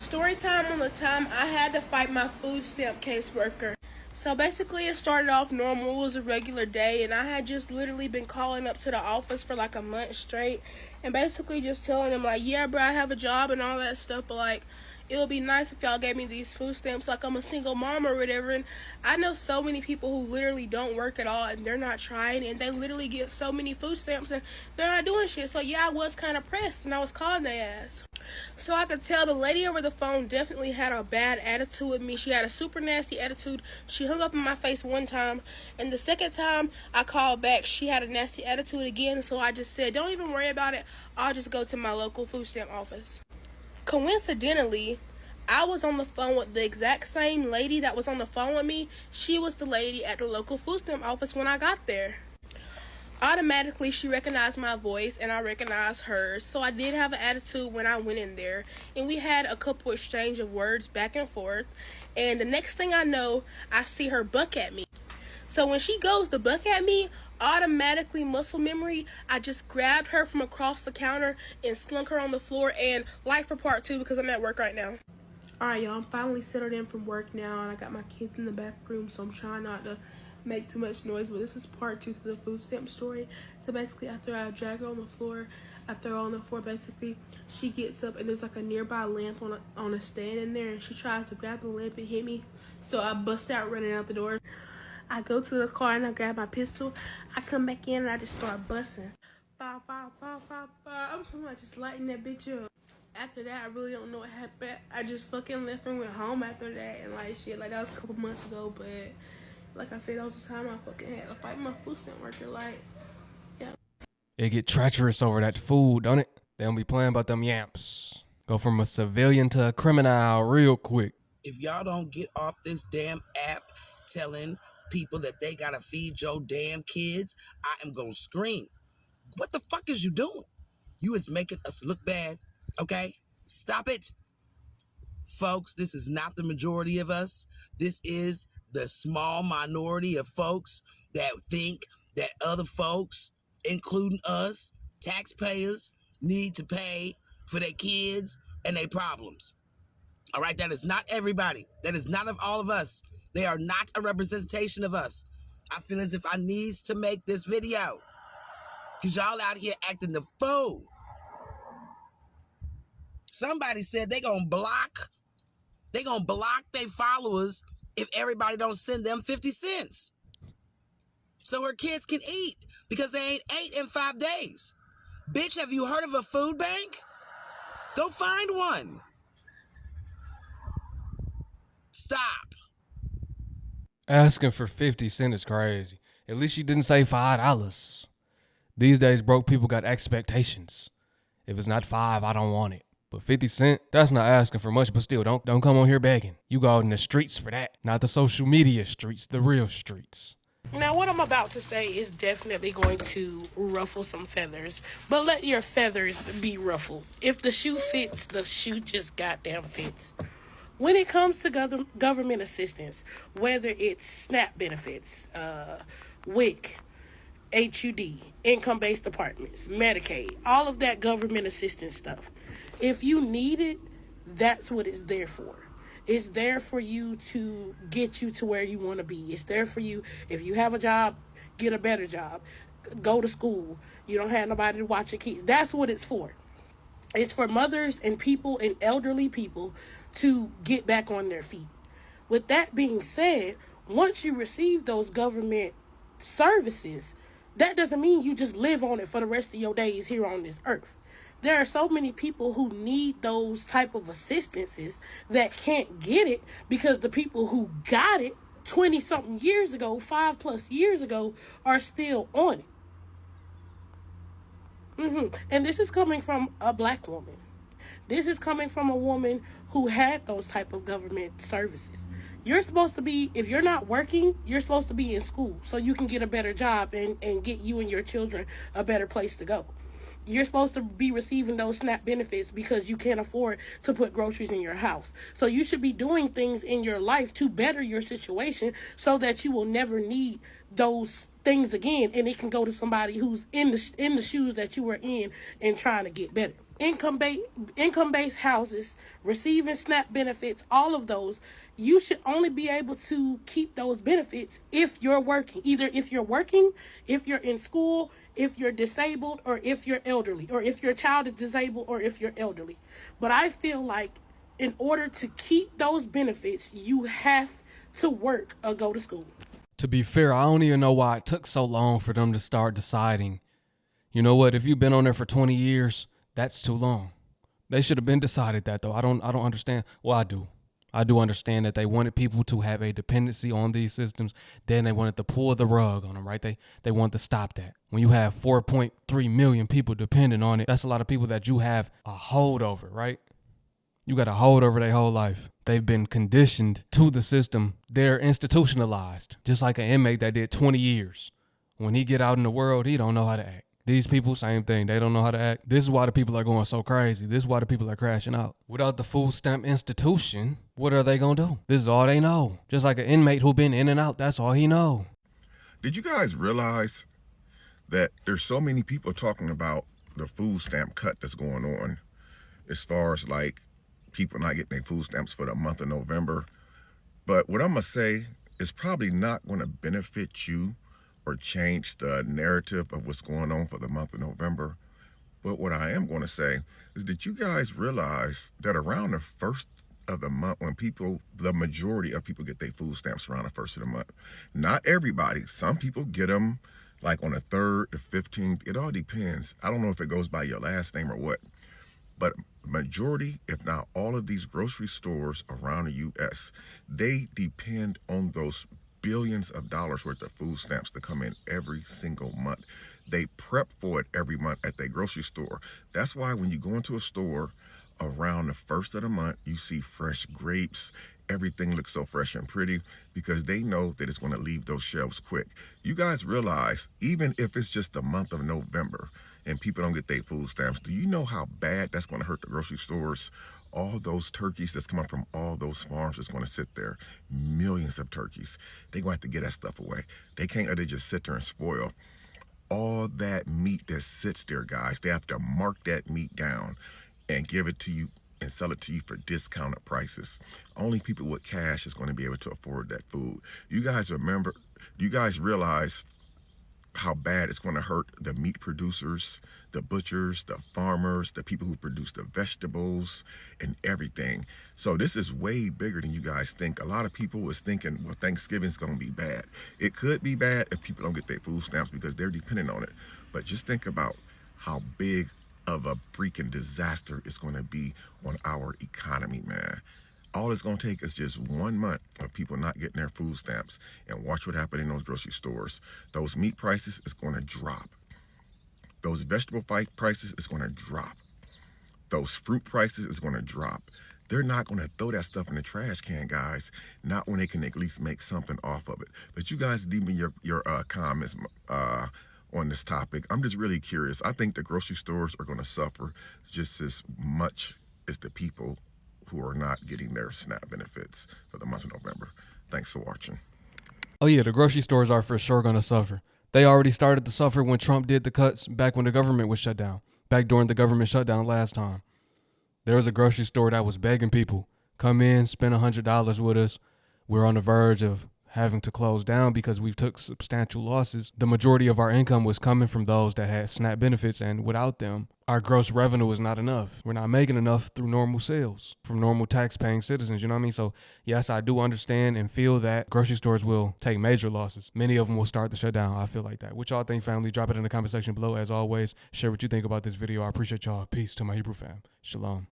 Story time on the time I had to fight my food stamp caseworker. So basically it started off normal. It was a regular day and I had just literally been calling up to the office for like a month straight and basically just telling them like, yeah bro, I have a job and all that stuff, but like it would be nice if y'all gave me these food stamps, like I'm a single mom or whatever. And I know so many people who literally don't work at all and they're not trying and they literally get so many food stamps and they're not doing shit. So yeah, I was kind of pressed and I was calling their ass. So I could tell the lady over the phone definitely had a bad attitude with me. She had a super nasty attitude. She hung up in my face one time, and the second time I called back, she had a nasty attitude again. So I just said, don't even worry about it. I'll just go to my local food stamp office. Coincidentally, I was on the phone with the exact same lady that was on the phone with me. She was the lady at the local food stamp office when I got there. Automatically, she recognized my voice and I recognized hers. So I did have an attitude when I went in there. And we had a couple exchange of words back and forth. And the next thing I know, I see her buck at me. So when she goes to buck at me, automatically muscle memory, I just grabbed her from across the counter and slung her on the floor. And life for part 2 because I'm at work right now. Alright y'all, I'm finally settled in from work now. And I got my kids in the back room, so I'm trying not to make too much noise, but this is part 2 to the food stamp story. So basically after I drag her on the floor, I throw her on the floor, basically she gets up and there's like a nearby lamp on a stand in there and she tries to grab the lamp and hit me. So I bust out running out the door. I go to the car and I grab my pistol. I come back in and I just start busting. Bow, bow, bow, bow, bow. I'm talking about just lighting that bitch up. After that, I really don't know what happened. I just fucking left and went home after that and like shit. Like that was a couple months ago, but like I said, that was the time I fucking had to fight my food stamp worker. Like, yeah. It get treacherous over that food, don't it? They don't be playing about them yamps. Go from a civilian to a criminal real quick. If y'all don't get off this damn app telling people that they gotta feed your damn kids, I am gonna scream. What the fuck is you doing? You is making us look bad, okay? Stop it. Folks, this is not the majority of us. This is the small minority of folks that think that other folks, including us, taxpayers, need to pay for their kids and their problems. All right, that is not everybody. That is not of all of us. They are not a representation of us. I feel as if I needs to make this video because y'all out here acting the fool. Somebody said they gonna block their followers if everybody don't send them 50 cents. So her kids can eat because they ain't ate in 5 days. Bitch, have you heard of a food bank? Go find one. Stop. Asking for 50 cents is crazy. At least she didn't say $5. These days, broke people got expectations. If it's not 5, I don't want it. But 50 cents, that's not asking for much, but still, don't come on here begging. You go out in the streets for that. Not the social media streets, the real streets. Now, what I'm about to say is definitely going to ruffle some feathers, but let your feathers be ruffled. If the shoe fits, the shoe just goddamn fits. When it comes to government assistance, whether it's SNAP benefits, WIC, HUD, income-based apartments, Medicaid, all of that government assistance stuff, if you need it, that's what it's there for. It's there for you to get you to where you want to be. It's there for you. If you have a job, get a better job. Go to school. You don't have nobody to watch your kids. That's what it's for. It's for mothers and people and elderly people to get back on their feet. With that being said, once you receive those government services, that doesn't mean you just live on it for the rest of your days here on this earth. There are so many people who need those type of assistances that can't get it because the people who got it 20-something years ago, 5+ years ago, are still on it. And this is coming from a black woman. This is coming from a woman who had those type of government services. You're supposed to be, if you're not working, you're supposed to be in school so you can get a better job and get you and your children a better place to go. You're supposed to be receiving those SNAP benefits because you can't afford to put groceries in your house. So you should be doing things in your life to better your situation so that you will never need those things again, and it can go to somebody who's in the shoes that you were in and trying to get better. income-based houses, receiving SNAP benefits, all of those, you should only be able to keep those benefits if you're working. Either if you're working, if you're in school, if you're disabled, or if you're elderly, or if your child is disabled, or if you're elderly. But I feel like in order to keep those benefits, you have to work or go to school. To be fair, I don't even know why it took so long for them to start deciding. You know what? If you've been on there for 20 years, that's too long. They should have been decided that, though. I don't understand. Well, I do. I do understand that they wanted people to have a dependency on these systems. Then they wanted to pull the rug on them, right? They wanted to stop that. When you have 4.3 million people depending on it, that's a lot of people that you have a hold over, right? You got a hold over their whole life. They've been conditioned to the system. They're institutionalized, just like an inmate that did 20 years. When he get out in the world, he don't know how to act. These people, same thing. They don't know how to act. This is why the people are going so crazy. This is why the people are crashing out. Without the food stamp institution, what are they going to do? This is all they know. Just like an inmate who been in and out, that's all he know. Did you guys realize that there's so many people talking about the food stamp cut that's going on as far as like people not getting their food stamps for the month of November? But what I'm going to say is probably not going to benefit you or change the narrative of what's going on for the month of November. But what I am going to say is that you guys realize that around the first of the month, when the majority of people get their food stamps around the first of the month, not everybody, some people get them like on the 3rd, the 15th, it all depends. I don't know if it goes by your last name or what, but majority, if not all of these grocery stores around the U.S., they depend on those billions of dollars worth of food stamps to come in every single month. They prep for it every month at their grocery store. That's why when you go into a store around the first of the month, you see fresh grapes. Everything looks so fresh and pretty because they know that it's going to leave those shelves quick. You guys realize, even if it's just the month of November and people don't get their food stamps, do you know how bad that's going to hurt the grocery stores? All those turkeys that's coming from all those farms is going to sit there. Millions of turkeys. They're going to have to get that stuff away. They can't let it just sit there and spoil. All that meat that sits there, guys, they have to mark that meat down and give it to you and sell it to you for discounted prices. Only people with cash is going to be able to afford that food. You guys realize how bad it's going to hurt the meat producers, the butchers, the farmers, the people who produce the vegetables and everything. So this is way bigger than you guys think. A lot of people was thinking, well, Thanksgiving's going to be bad. It could be bad if people don't get their food stamps because they're dependent on it. But just think about how big of a freaking disaster it's going to be on our economy, man. All it's going to take is just 1 month of people not getting their food stamps, and watch what happens in those grocery stores. Those meat prices is going to drop. Those vegetable prices is going to drop. Those fruit prices is going to drop. They're not going to throw that stuff in the trash can, guys. Not when they can at least make something off of it. But you guys leave me your comments on this topic. I'm just really curious. I think the grocery stores are going to suffer just as much as the people who are not getting their SNAP benefits for the month of November. Thanks for watching. Oh yeah, the grocery stores are for sure going to suffer. They already started to suffer when Trump did the cuts back when the government was shut down, back during the government shutdown last time. There was a grocery store that was begging people, come in, spend $100 with us. We're on the verge of having to close down because we've took substantial losses. The majority of our income was coming from those that had SNAP benefits, and without them, our gross revenue was not enough. We're not making enough through normal sales from normal tax-paying citizens, you know what I mean? So yes, I do understand and feel that grocery stores will take major losses. Many of them will start to shut down. I feel like that. What y'all think, family? Drop it in the comment section below. As always, share what you think about this video. I appreciate y'all. Peace to my Hebrew fam. Shalom.